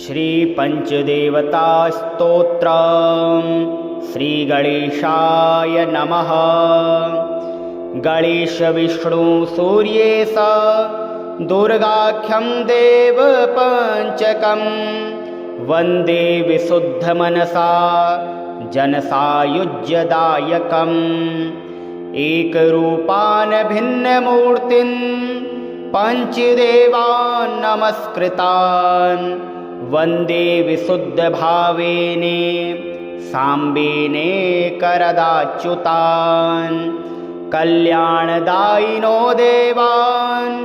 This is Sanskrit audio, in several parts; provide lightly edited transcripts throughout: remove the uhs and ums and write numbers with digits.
श्रीपञ्चदेवतास्तोत्रम् श्रीगणेशाय नमः। गणेशविष्णुसूर्येश दुर्गाख्यं देवपञ्चकं वन्दे विशुद्धमनसा जनसायुज्यदायकम्। एकरूपान् भिन्नमूर्तिन् पञ्चदेवान् नमस्कृतान् वन्दे विशुद्धभावेने साम्बेने करदाच्युतान्। कल्याणदायिनो देवान्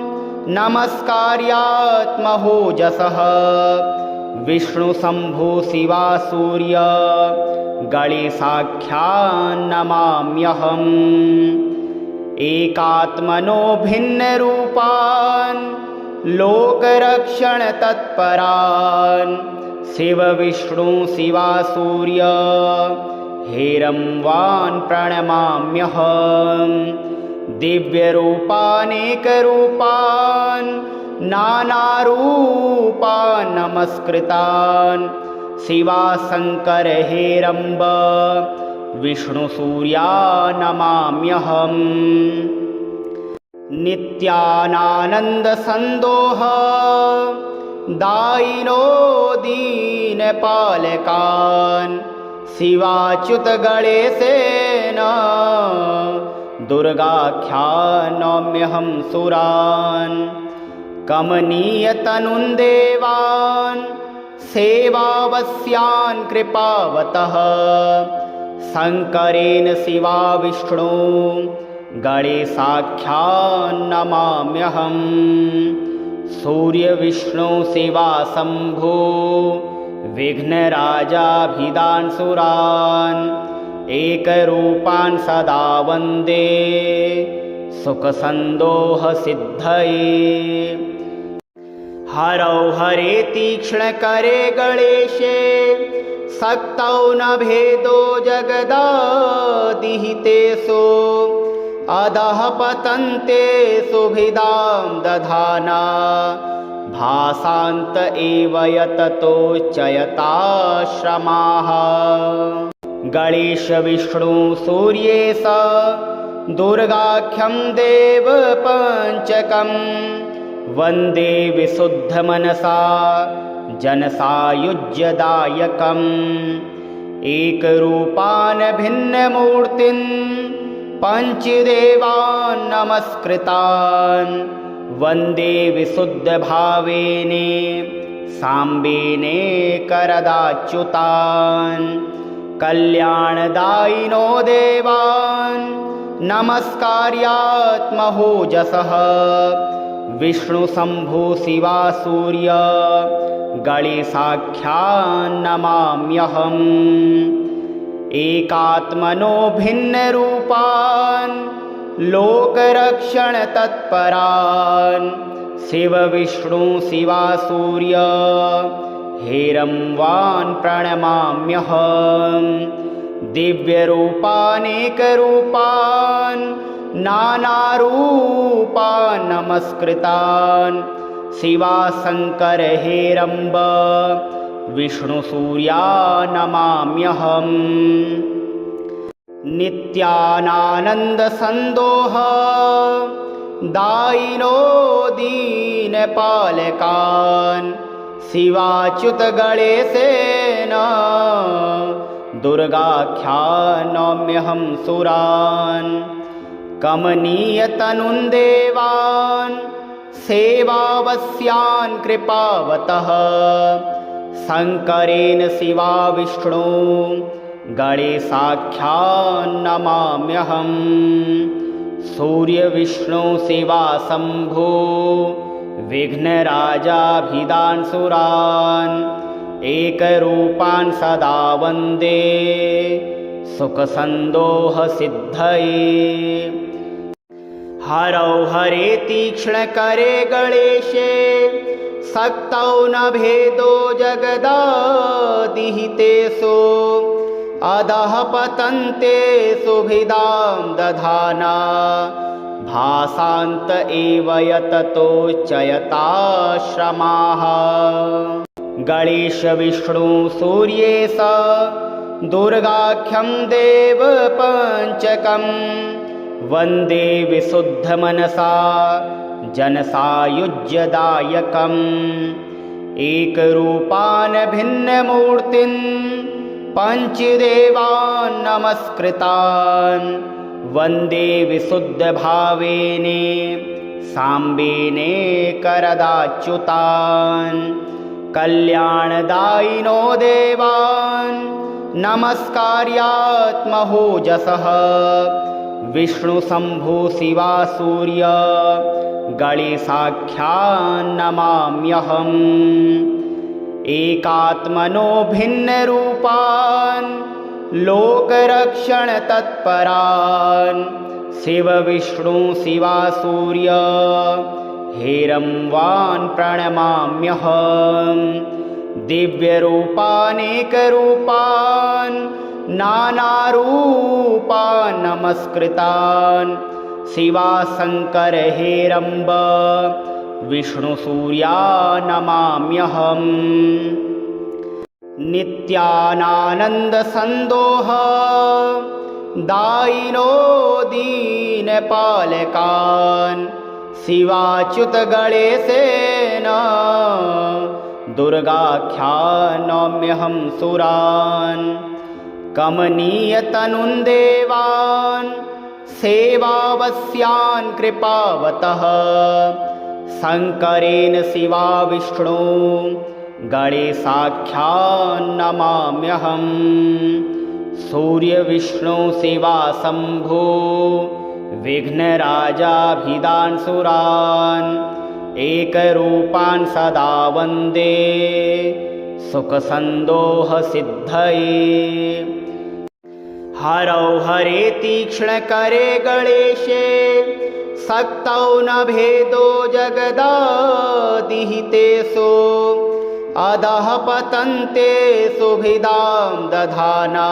नमस्कार्यात्महोजसः विष्णुशम्भो शिवा सूर्य गणेशाख्यान् नमाम्यहम्। एकात्मनो भिन्नरूपान् लोकरक्षणतत्परान् शिवविष्णु शिवा सूर्य हेरम्बान् प्रणमाम्यहम्। दिव्यरूपानेकरूपान् नानारूपान् नमस्कृतान् शिवाशङ्कर हेरम्ब विष्णुसूर्या नमाम्यहम्। नित्यानन्दसन्दोह दायिनो दीनपालकान् शिवाच्युत गणेशेन दुर्गाख्यान् नौम्यहं सुरान्। कमनीयतनुं देवान् सेवावस्यान् कृपावतः शङ्करेण शिवा विष्णु गणेशाख्यान् नमाम्यहम्। सूर्यविष्णु शिवा शम्भो विघ्नराजाभिदान् सुरान् एकरूपान् सदा वन्दे सुखसन्दोहसिद्धये। हरौ हरे तीक्ष्णकरे गणेशे शक्तौ न भेदो जगदादिहितेषु अधः पतन्ते सुभिदां दधाना भासान्त एव यततोच्चयताश्रमाः। गणेशविष्णु सूर्येश दुर्गाख्यं देवपञ्चकं वन्दे विशुद्धमनसा जनसायुज्यदायकम्। एकरूपान् भिन्नमूर्तिन् पञ्चदेवान् नमस्कृतान् वन्दे विशुद्धभावेने साम्बेने करदाच्युतान्। कल्याणदायिनो देवान् नमस्कार्यात्महोजसः विष्णुशम्भो शिवा सूर्य गणेशाख्यान् नमाम्यहम्। एकात्मनो भिन्नरूपान् लोकरक्षणतत्परान् शिवविष्णु शिवा सूर्य हेरम्बान् प्रणमाम्यहम्। दिव्यरूपानेकरूपान् नानारूपान् नमस्कृतान् शिवाशङ्कर हेरम्ब विष्णुसूर्या नमाम्यहम्। नित्यानन्दसन्दोह दायिनो दीनपालकान् शिवाच्युत गणेशेन दुर्गाख्यान् नौम्यहं सुरान्। कमनीयतनुं देवान् सेवावस्यान् कृपावतः शङ्करेण शिवा विष्णु गणेशाख्यान् नमाम्यहम्। सूर्यविष्णु शिवा शम्भो विघ्नराजाभिदान् सुरान् एकरूपान् सदा वन्दे सुखसन्दोहसिद्धये। हरौ हरे तीक्ष्णकरे गणेशे शक्तौ न भेदो जगदादिहितेषु अधः पतन्ते सुभिदां दधाना भासान्त एव यततोच्चयताश्रमाः। गणेश विष्णु सूर्ये स दुर्गाख्यं देव पंचकं वन्दे विशुद्धमनसा जनसायुज्यदायकम् एकरूपान् भिन्नमूर्तिन् पञ्चदेवान् नमस्कृतान् वन्दे विशुद्धभावेने साम्बेने करदाच्युतान् कल्याणदायिनो देवान् नमस्कार्यात्महोजसः विष्णुशम्भो शिवा सूर्य गणेशाख्यान् नमाम्यहम् एकात्मनो भिन्नरूपान् लोकरक्षणतत्परान् शिवविष्णु शिवा सूर्य हेरम्वान् प्रणमाम्यहम् दिव्यरूपानेकरूपान् नानारूपान् नमस्कृतान् शिवाशङ्कर हेरम्ब विष्णुसूर्या नमाम्यहम् नित्यानानन्दसन्दोह दायिनो दीनपालकान् शिवाच्युत गणेशेन दुर्गाख्यान् नौम्यहं सुरान् कमनीयतनुन् देवान् सेवावस्यान् कृपावतः शङ्करेण शिवा विष्णु गणेशाख्यान् नमाम्यहम् सूर्यविष्णु शिवा शम्भो विघ्नराजाभिधान् सुरान् एकरूपान् सदा वन्दे सुखसन्दोहसिद्धये हरौ हरे तीक्ष्णकरे गणेशे शक्तौ न भेदो जगदादिहितेषु अधः पतन्ते सुभिदां दधाना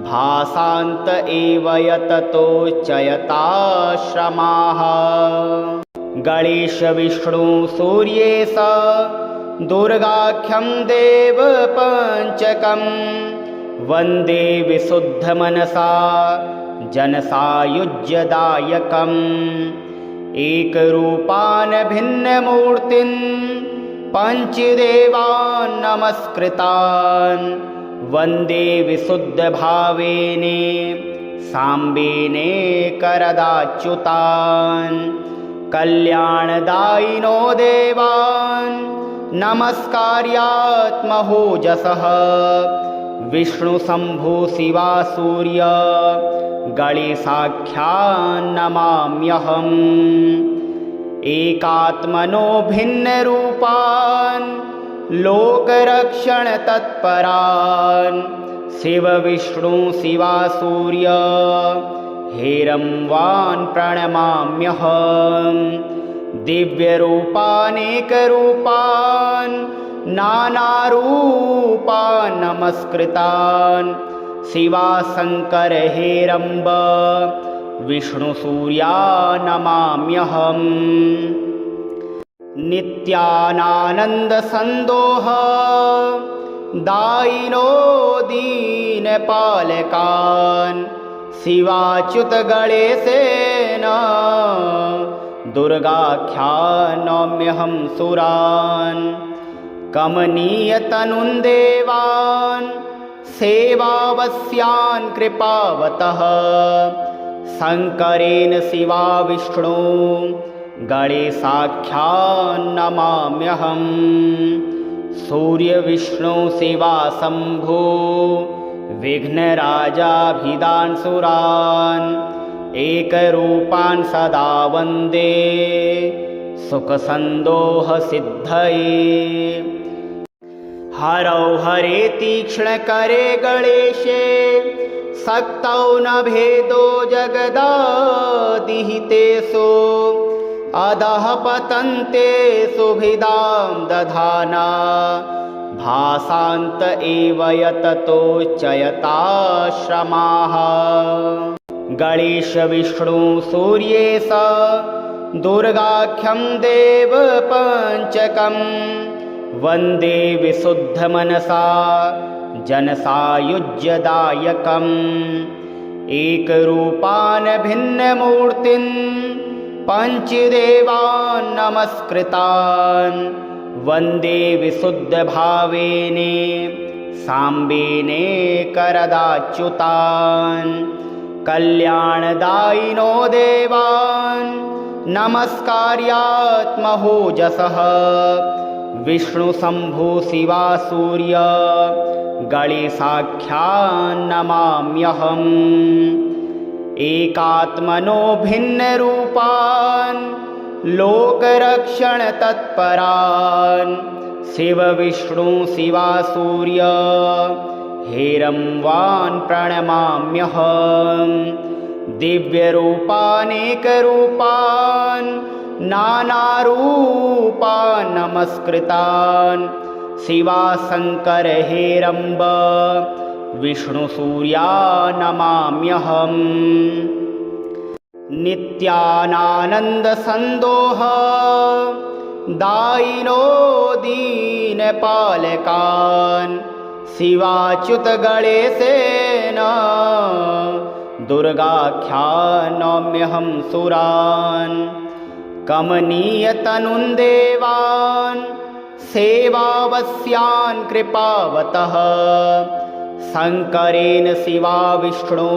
भासान्त एव यततोच्चयताश्रमाः गणेश विष्णु सूर्ये स दुर्गाख्यं देव पंचकं वन्दे विशुद्धमनसा जनसायुज्यदायकम् एकरूपान् भिन्नमूर्तिन् पञ्चदेवान् नमस्कृतान् वन्दे विशुद्धभावेने साम्बेने करदाच्युतान् कल्याणदायिनो देवान् नमस्कार्यात्महोजसः विष्णुशम्भो शिवा सूर्य गणेशाख्यान् नमाम्यहम् एकात्मनो भिन्नरूपान् लोकरक्षणतत्परान् शिवविष्णु शिवा सूर्य हेरम्वान् प्रणमाम्यहम् दिव्यरूपानेकरूपान् नानारूपान् नमस्कृतान् शिवाशङ्कर हेरम्ब विष्णुसूर्या नमाम्यहम् नित्यानानन्दसन्दोह दायिनो दीनपालकान् शिवाच्युत गणेशेन दुर्गाख्यान् नौम्यहं सुरान् कमनीयतनुन् देवान् सेवावस्यान् कृपावतः शङ्करेण शिवा विष्णु गणेशाख्यान् नमाम्यहम् सूर्यविष्णु शिवा शम्भो विघ्नराजाभिधान् सुरान् एकरूपान् सदा वन्दे सुखसन्दोहसिद्धये हरौ हरे तीक्ष्णकरे गणेशे शक्तौ न भेदो जगदादिहितेषु अधः पतन्ते सुभिदां दधाना भासान्त एव यततोच्चयताश्रमाः गणेश विष्णु सूर्ये स दुर्गाख्यं देव पंचकं वन्दे विशुद्धमनसा जनसायुज्यदायकम् एकरूपान् भिन्नमूर्तिन् पञ्चदेवान् नमस्कृतान् वन्दे विशुद्धभावेने साम्बेने करदाच्युतान् कल्याणदायिनो देवान् नमस्कार्यात्महोजसः विष्णुशम्भो शिवा सूर्य गणेशाख्यान् नमाम्यहम् एकात्मनो भिन्नरूपान् लोकरक्षणतत्परान् शिव विष्णु शिवा सूर्य हेरम्बान् प्रणमाम्यहम् दिव्यरूपानेकरूपान् नानारूपान् नमस्कृतान् शिवाशङ्कर हेरम्ब विष्णुसूर्या नमाम्यहम् नित्यानानन्दसन्दोह दायिनो दीनपालकान् शिवाच्युत गणेशेन दुर्गाख्यान् नौम्यहं सुरान् कमनीयतनुन् देवान् सेवावस्यान् कृपावतः शङ्करेण शिवा विष्णु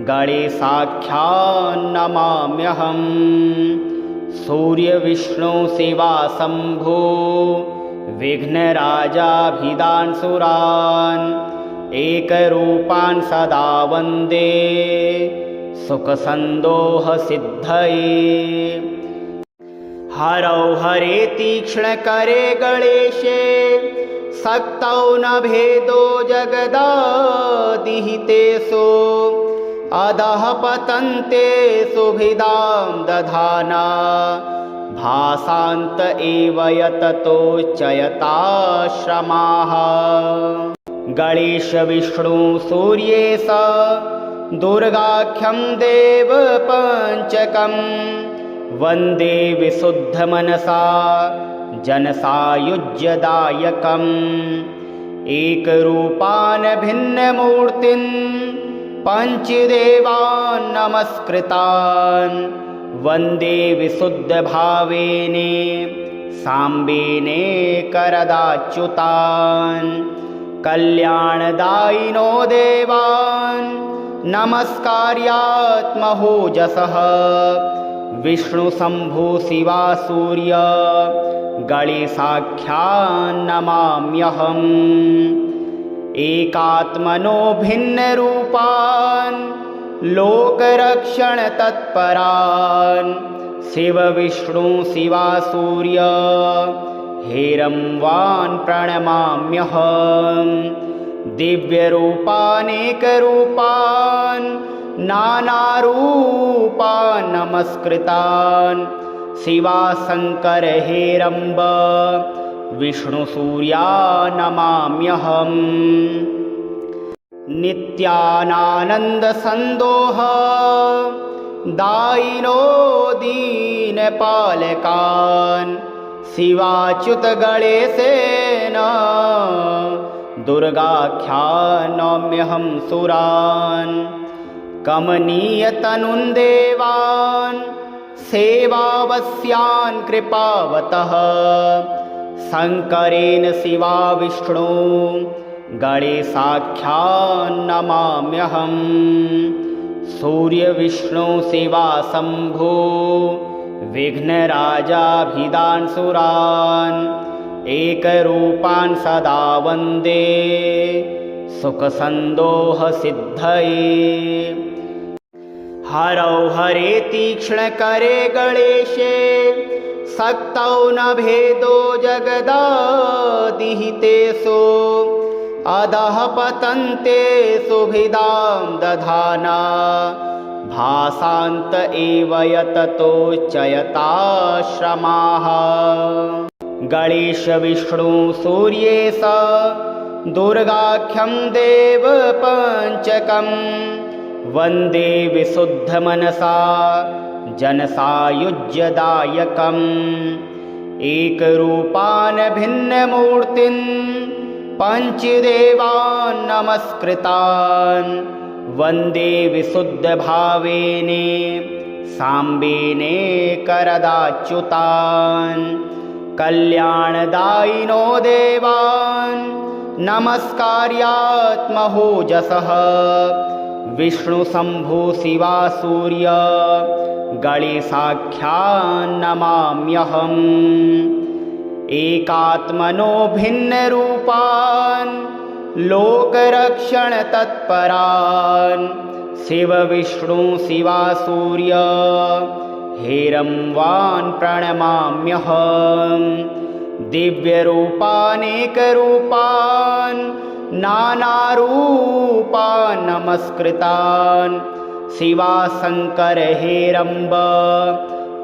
गणेशाख्यान् नमाम्यहम् सूर्यविष्णु शिवा शम्भो विघ्नराजाभिधान् सुरान् एकरूपान् सदा वन्दे सुखसन्दोहसिद्धये हरौ हरे तीक्ष्णकरे गणेशे शक्तौ न भेदो जगदादिहितेषु अधः पतन्ते सुभिदां दधाना भासान्त एव यततोच्चयताश्रमाः गणेश विष्णु सूर्येश दुर्गाख्यं देव पञ्चकम् वन्दे विशुद्धमनसा जनसायुज्यदायकम् एकरूपान् भिन्नमूर्तिन् पञ्चदेवान् नमस्कृतान् वन्दे विशुद्धभावेने साम्बेने करदाच्युतान् कल्याणदायिनो देवान् नमस्कार्यात्महोजसः विष्णुशम्भो शिवा सूर्य गणेशाख्यान् नमाम्यहम् एकात्मनो भिन्नरूपान् लोकरक्षणतत्परान् शिव विष्णु शिवा सूर्य हेरम्बान् प्रणमाम्यहम् दिव्यरूपानेकरूपान् नानारूपान् नमस्कृतान् शिवाशङ्कर हेरम्ब विष्णुसूर्या नमाम्यहम् नित्यानानन्दसन्दोह दायिनो दीनपालकान् शिवाच्युत गणेशेन दुर्गाख्यान् नौम्यहं सुरान् कमनीयतनुन् देवान् सेवावस्यान् कृपावतः शङ्करेण शिवा विष्णु गणेशाख्यान् नमाम्यहम् सूर्यविष्णु शिवा शम्भो विघ्नराजाभिधान् सुरान् एकरूपान् सदा वन्दे सुखसन्दोहसिद्धये हरौ हरे तीक्ष्णकरे गणेशे शक्तौ न भेदो जगदादिहितेषु अधः पतन्ते सुभिदां दधाना भासान्त एव यततोच्चयताश्रमाः गणेश विष्णु सूर्येश दुर्गाख्यं देव पञ्चकम् वन्दे विशुद्धमनसा जनसायुज्यदायकम् एकरूपान् भिन्नमूर्तिन् पञ्चदेवान् नमस्कृतान् वन्दे विशुद्धभावेने साम्बेने करदाच्युतान् कल्याणदायिनो देवान् नमस्कार्यात्महोजसः विष्णुशम्भो शिवा सूर्य गणेशाख्यान् नमाम्यहम् एकात्मनो भिन्नरूपान् लोकरक्षणतत्परान् शिव विष्णु शिवा सूर्य हेरम्बान् प्रणमाम्यहम् दिव्यरूपानेकरूपान् नानारूपान् नमस्कृतान् शिवाशङ्कर हेरम्ब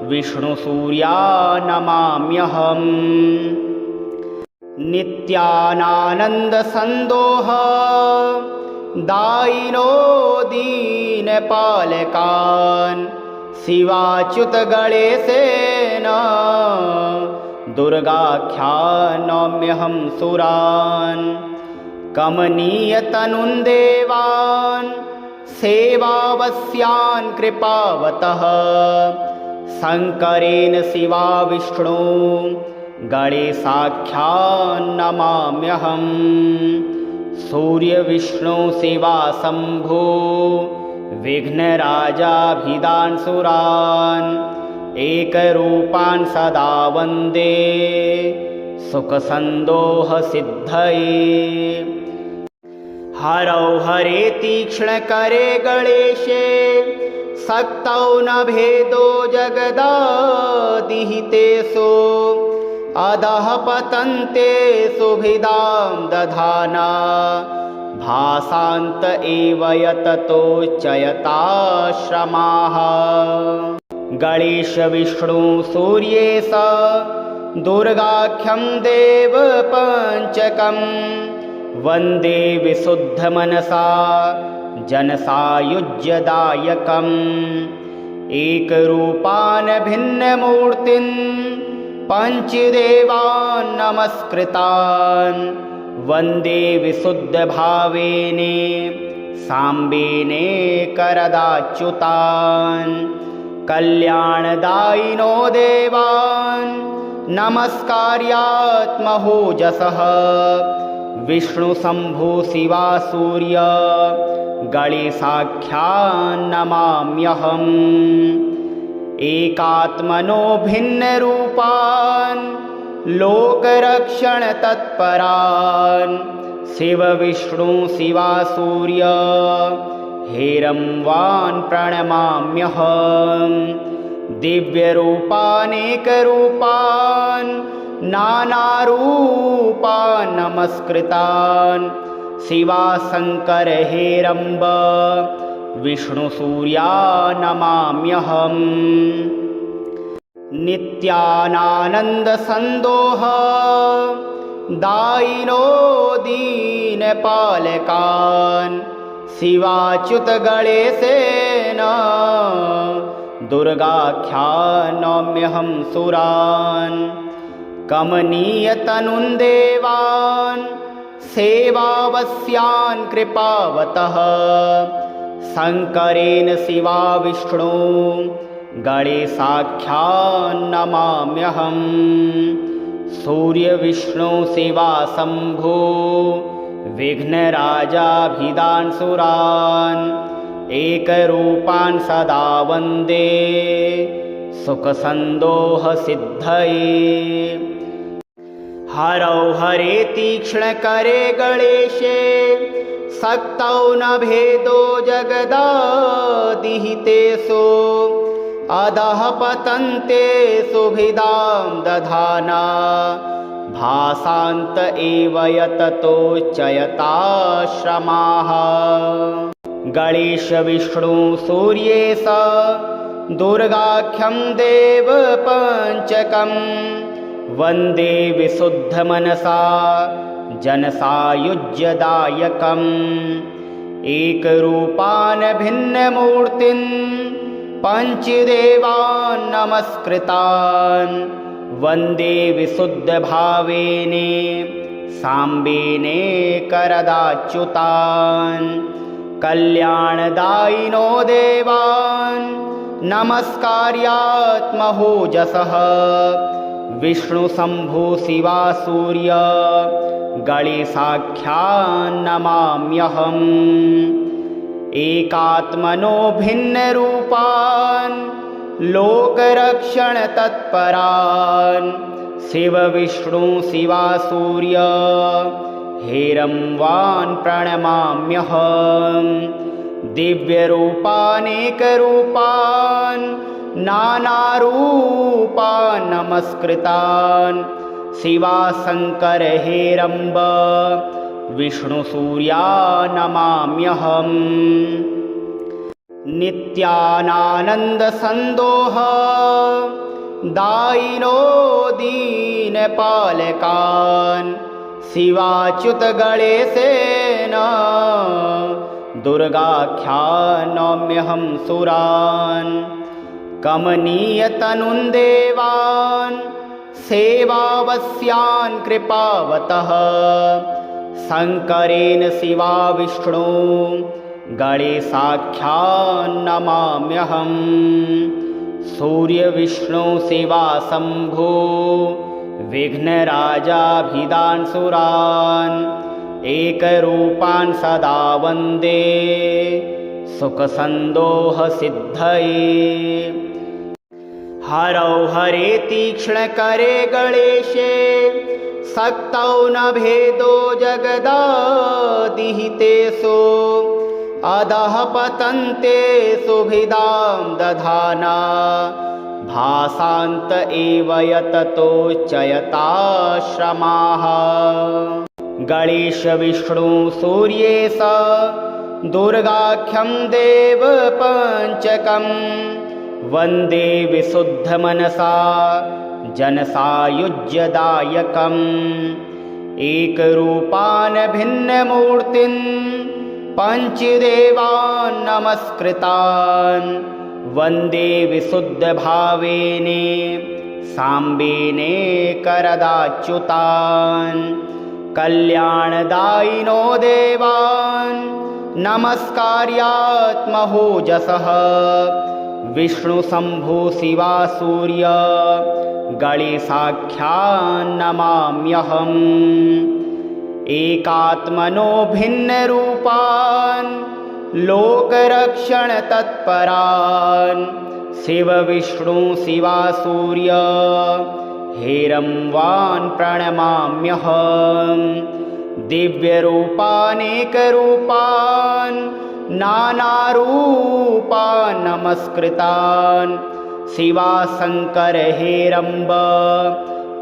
विष्णुसूर्या नमाम्यहम् नित्यानानन्दसन्दोह दायिनो दीनपालकान् शिवाच्युत गणेशेन दुर्गाख्यान् नौम्यहं सुरान् कमनीयतनुन् देवान् सेवावस्यान् कृपावतः शङ्करेण शिवा विष्णु गणेशाख्यान् नमाम्यहम् सूर्यविष्णु शिवा शम्भो विघ्नराजाभिधान् सुरान् एकरूपान् सदा वन्दे सुखसन्दोहसिद्धये हरौ हरे तीक्ष्णकरे गणेशे शक्तौ न भेदो जगदादिहितेषु अधः पतन्ते सुभिदां दधाना भासान्त एव यततोच्चयताश्रमाः गणेश विष्णु सूर्येश दुर्गाख्यं देवपञ्चकम् वन्दे विशुद्धमनसा जनसायुज्यदायकम् एकरूपान् भिन्नमूर्तिन् पञ्चदेवान् नमस्कृतान् वन्दे विशुद्धभावेने साम्बेने करदाच्युतान् कल्याणदायिनो देवान् नमस्कार्यात्महोजसः विष्णुशम्भो शिवा सूर्य गणेशाख्यान् नमाम्यहम् एकात्मनो भिन्नरूपान् लोकरक्षणतत्परान् शिव विष्णु शिवा सूर्य हेरम्बान् प्रणमाम्यहम् दिव्यरूपानेकरूपान् नानारूपान् नमस्कृतान् शिवाशङ्कर हेरम्ब विष्णुसूर्या नमाम्यहम् नित्यानानन्दसन्दोह दायिनो दीनपालकान् शिवाच्युत गणेशेन दुर्गाख्यान् नौम्यहं सुरान् कमनीयतनुन् देवान् सेवावस्यान् कृपावतः शङ्करेण शिवा विष्णु गणेशाख्यान् नमाम्यहम् सूर्यविष्णु शिवा शम्भो विघ्नराजाभिधान् सुरान् एकरूपान् सदा वन्दे सुखसन्दोहसिद्धये हरौ हरे तीक्ष्णकरे गणेशे शक्तौ न भेदो जगदादिहितेषु अधः पतन्ते सुभिदां दधाना भासान्त एव यततोच्चयताश्रमाः गणेश विष्णु सूर्येश दुर्गाख्यं देवपञ्चकम् वन्दे विशुद्धमनसा जनसायुज्यदायकम् एकरूपान् भिन्नमूर्तिन् पञ्चदेवान् नमस्कृतान् वन्दे विशुद्धभावेने साम्बेने करदाच्युतान् कल्याणदायिनो देवान् नमस्कार्यात्महोजसः विष्णुशम्भुशिवा सूर्य गणेशाख्यान्नमाम्यहम् एकात्मनो भिन्नरूपान् लोकरक्षणतत्परान् शिवविष्णुशिवा सूर्य हेरम्बान् प्रणमाम्यहम् दिव्यरूपानेकरूपान् नानारूपान् नमस्कृतान् शिवाशङ्कर हेरम्ब विष्णुसूर्या नमाम्यहम् नित्यानानन्दसन्दोह दायिनो दीनपालकान् शिवाच्युत गणेशेन दुर्गाख्यानम्यहं सुरान् कमनीयतनुं देवान् सेवावस्यान् कृपावतः शङ्करेण शिवा विष्णु गणेशाख्यान्नमाम्यहम् सूर्यविष्णु शिवा शम्भो विघ्नराजाभिदान् सुरान् एकरूपान् सदा वन्दे सुखसन्दोहसिद्धये हरौ हरे तीक्ष्णकरे गणेशे शक्तौ न भेदो जगदादिहितेषु अधः पतन्ते सुभिदां दधाना भासान्त एव यततो चयताश्रमाः गणेश विष्णु सूर्येश दुर्गाख्यं देव पञ्चकं वन्दे विशुद्धमनसा जनसायुज्यदायकम् एकरूपान् भिन्नमूर्तिन् पञ्चदेवान् नमस्कृतान् वन्दे विशुद्धभावेने साम्बेने करदाच्युतान् कल्याणदायिनो देवान् नमस्कार्यात्महोजसः विष्णुशम्भुशिवा सूर्य गणेशाख्यान्नमाम्यहम् एकात्मनो भिन्नरूपान् लोकरक्षणतत्परान् शिवविष्णुशिवा सूर्य हेरम्बान् प्रणमाम्यहम् दिव्यरूपानेकरूपान् नानारूपान् नमस्कृतान् शिवाशङ्कर हेरम्ब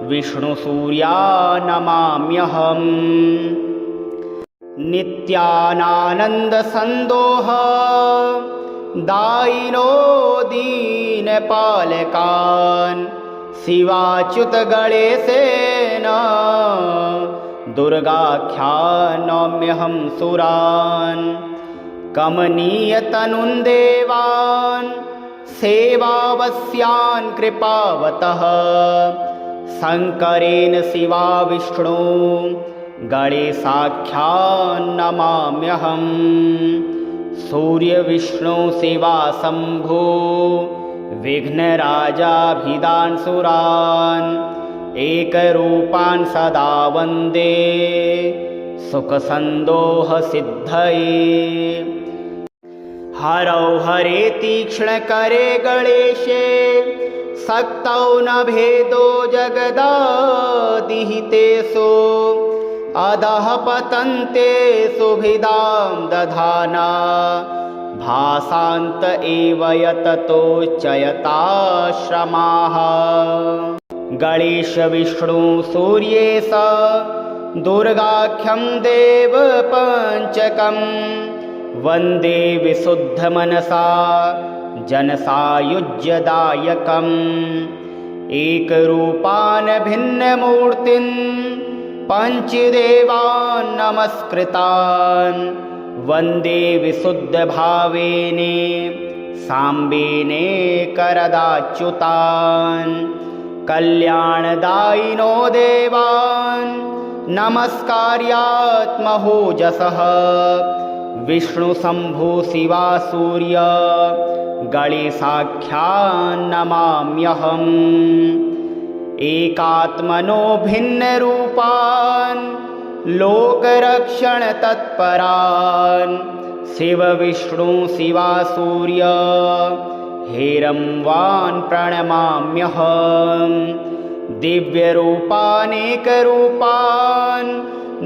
विष्णुसूर्या नमाम्यहम् नित्यानानन्दसन्दोह दायिनो दीनपालकान् शिवाच्युत गणेशेन दुर्गाख्यानम्यहं सुरान् कमनीयतनुं देवान् सेवावस्यान् कृपावतः शङ्करेण शिवा विष्णु गणेशाख्यान्नमाम्यहम् सूर्यविष्णु शिवा शम्भो विघ्नराजाभिदान् सुरान् एकरूपान् सदा वन्दे सुखसन्दोहसिद्धये हरौ हरे तीक्ष्णकरे गणेशे शक्तौ न भेदो जगदादिहितेषु अधः पतन्ते सुभिदां दधाना भासान्त एव यततो चयताश्रमाः गणेश विष्णु सूर्येश दुर्गाख्यं देव पञ्चकं वन्दे विशुद्धमनसा जनसायुज्यदायकम् एकरूपान् भिन्नमूर्तिन् पञ्चदेवान् नमस्कृतान् वन्दे विशुद्धभावेने साम्बेने करदाच्युतान् कल्याणदायिनो देवान् नमस्कार्यात्महोजसः विष्णुशम्भो शिवा सूर्य गणेशाख्यान्नमाम्यहम् एकात्मनो भिन्नरूपान् लोकरक्षणतत्परान् शिवविष्णु शिवा सूर्य हेरम्बान् प्रणमाम्यहम् दिव्यरूपानेकरूपान्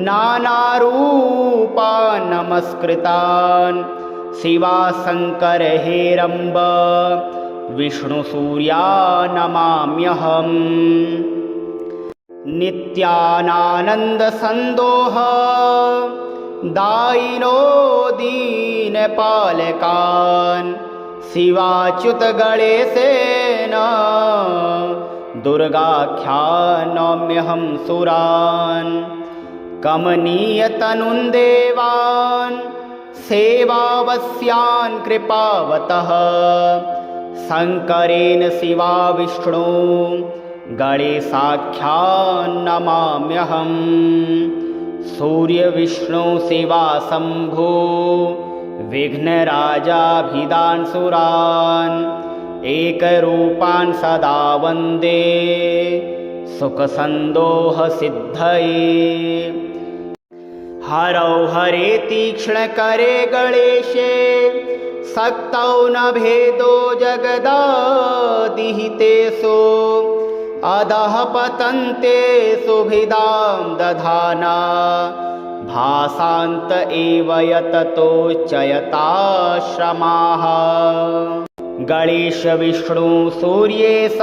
नानारूपान् नमस्कृतान् शिवाशङ्कर हेरम्ब विष्णुसूर्या नमाम्यहम् नित्यानानन्दसन्दोह दायिनो दीनपालकान् शिवाच्युत गणेशेन दुर्गाख्यानम्यहं सुरान् कमनीयतनुं देवान् सेवावस्यान् कृपावतः शङ्करेण शिवा विष्णु गणेशाख्यान्नमाम्यहम् सूर्यविष्णु शिवा शम्भो विघ्नराजाभिदान् सुरान् एकरूपान् सदा वन्दे सुखसन्दोहसिद्धये हरौ हरे तीक्ष्णकरे गणेशे शक्तौ न भेदो जगदादिहितेषु अधः पतन्ते सुभिदां दधाना भासान्त एव यततोच्चयताश्रमाः गणेश विष्णु सूर्येश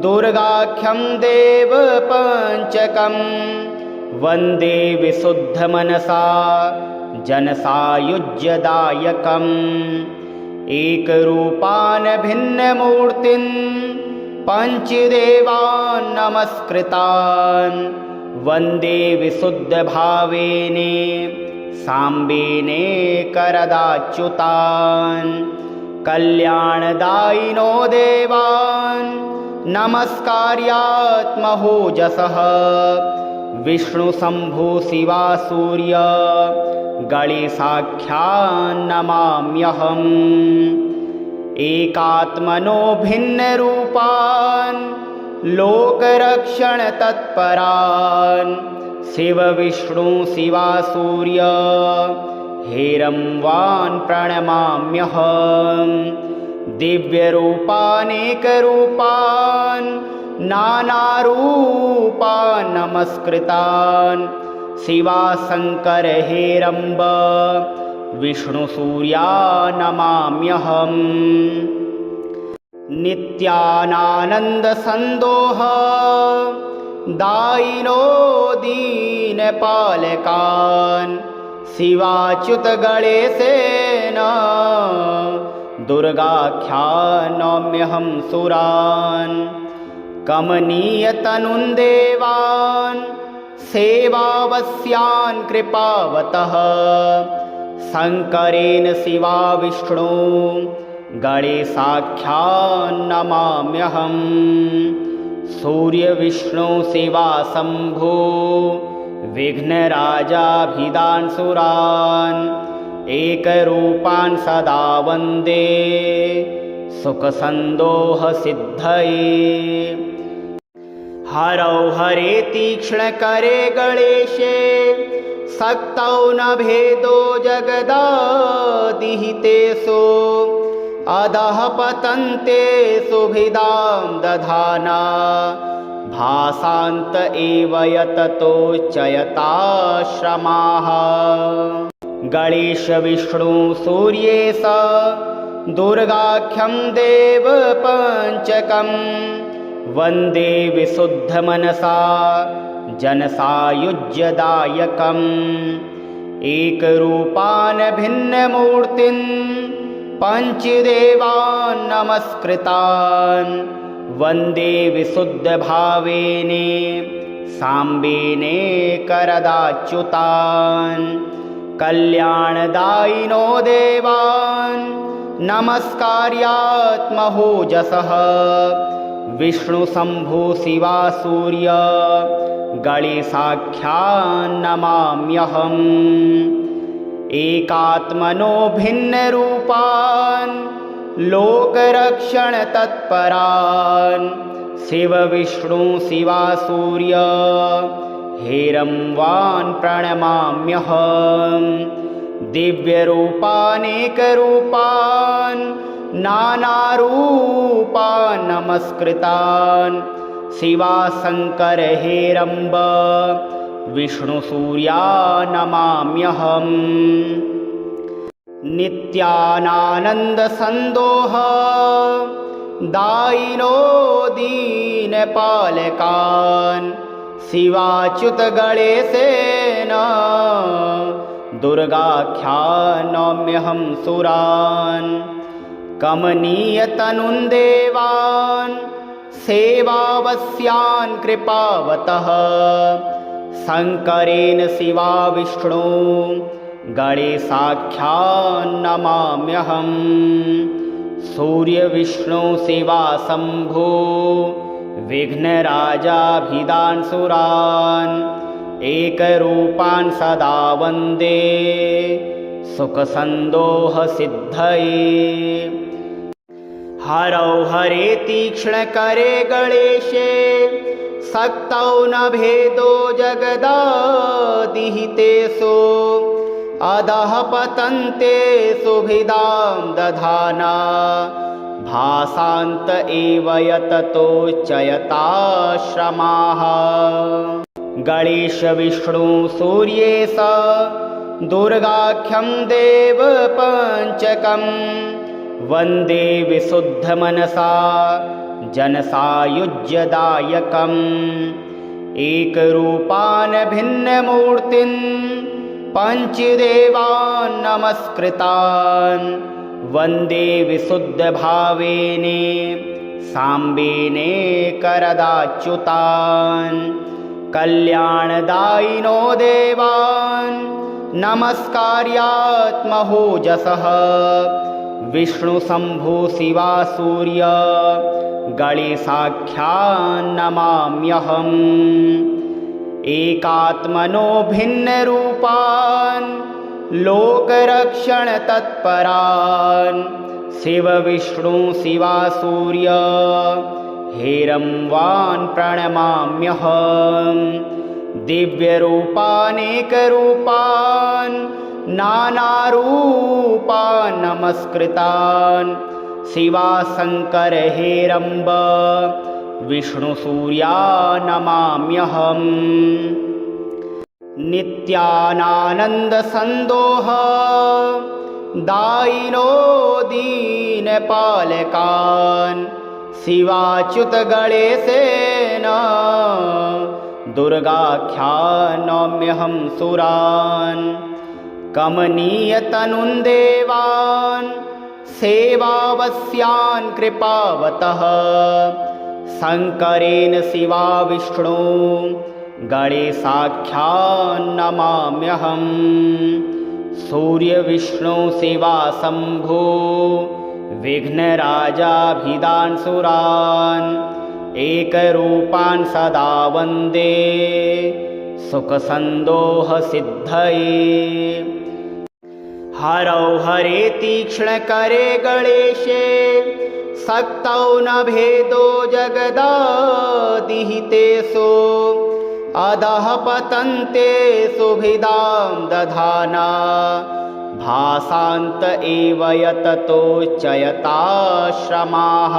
दुर्गाख्यं देवपञ्चकं वन्दे विशुद्धमनसा जनसायुज्यदायकम् एकरूपान् भिन्नमूर्तिन् पञ्चदेवान् नमस्कृतान् वन्दे विशुद्धभावेने साम्बेने करदाच्युतान् कल्याणदायिनो देवान् नमस्कार्यात्महोजसः विष्णुशम्भो शिवा सूर्य गणेशाख्यान्नमाम्यहम् एकात्मनो भिन्नरूपान् लोकरक्षणतत्परान् शिवविष्णु शिवा सूर्य हेरम्बान् प्रणमाम्यहम् दिव्यरूपानेकरूपान् नानारूपान् नमस्कृतान् शिवाशङ्कर हेरम्ब विष्णुसूर्या नमाम्यहम् नित्यानानन्दसन्दोह दायिनो दीनपालकान् शिवाच्युत गणेशेन दुर्गाख्यानम्यहं सुरान् कमनीयतनुं देवान् सेवावस्यान् कृपावतः शङ्करेण शिवा विष्णु गणेशाख्यान्नमाम्यहम् सूर्यविष्णु शिवा शम्भो विघ्नराजाभिदान् सुरान् एकरूपान् सदा वन्दे सुखसन्दोहसिद्धये हरौ हरे तीक्ष्णकरे गणेशे शक्तौ न भेदो जगदादिहितेषु अधः पतन्ते सुभिदां दधाना भासान्त एव यततोच्चयताश्रमाः गणेश विष्णु सूर्येश दुर्गाख्यं देवपञ्चकं वन्दे विशुद्धमनसा जनसायुज्यदायकम् एकरूपान् भिन्नमूर्तिन् पञ्चदेवान् नमस्कृतान् वन्दे विशुद्धभावेने साम्बेने करदाच्युतान् कल्याणदायिनो देवान् नमस्कार्यात्महोजसः विष्णुशम्भु शिवा सूर्य गणेशाख्यान्नमाम्यहम् एकात्मनो भिन्नरूपान् लोकरक्षणतत्परान् शिव विष्णु शिवा सूर्य हेरम्बान् प्रणमाम्यहम् दिव्यरूपानेकरूपान् नानारूपान् नमस्कृतान् शिवाशङ्कर हेरम्ब विष्णुसूर्या नमाम्यहम् नित्यानानन्दसन्दोह दायिनो दीनपालकान् शिवाच्युत गणेशेन दुर्गाख्यानोम्यहं सुरान् कमनीयतनुन् देवान् सेवावस्यान् कृपावतः शङ्करेण शिवा विष्णु गणेशाख्यान्नमाम्यहम् सूर्यविष्णु शिवा शम्भो विघ्नराजाभिधान् सुरान् एकरूपान् सदा वन्दे सुखसन्दोहसिद्धये हरौ हरे तीक्ष्णकरे गणेशे शक्तौ न भेदो जगदादिहितेषु अधः पतन्ते सुभिदां दधाना भासान्त एव यततोच्चयताश्रमाः गणेश विष्णु सूर्येश दुर्गाख्यं देव पञ्चकं वन्दे विशुद्धमनसा जनसायुज्यदायकम् एकरूपान् भिन्नमूर्तिन् पञ्चदेवान् नमस्कृतान् वन्दे विशुद्धभावेने साम्बेने करदाच्युतान् कल्याणदायिनो देवान् नमस्कार्यात्महोजसः विष्णुशम्भु शिवा सूर्य गणेशाख्यान्नमाम्यहम् एकात्मनो भिन्नरूपान् लोकरक्षणतत्परान् शिव विष्णु शिवा सूर्य हेरम्बान् प्रणमाम्यहम् दिव्यरूपानेकरूपान् नानारूपान् नमस्कृतान् शिवाशङ्कर हेरम्ब विष्णुसूर्या नमाम्यहम् नित्यानानन्दसन्दोह दायिनो दीनपालकान् शिवाच्युत गणेशेन दुर्गाख्यानोम्यहं सुरान् कमनीयतनुन् देवान् सेवावस्यान् कृपावतः शङ्करेण शिवा विष्णु गणेशाख्यान्नमाम्यहम् सूर्यविष्णु शिवा शम्भो विघ्नराजाभिधान् सुरान् एकरूपान् सदा वन्दे सुखसन्दोहसिद्धये हरौ हरे तीक्ष्णकरे गणेशे शक्तौ न भेदो जगदादिहितेषु अधः पतन्ते सुभिदां दधाना भासान्त एव यततोच्चयताश्रमाः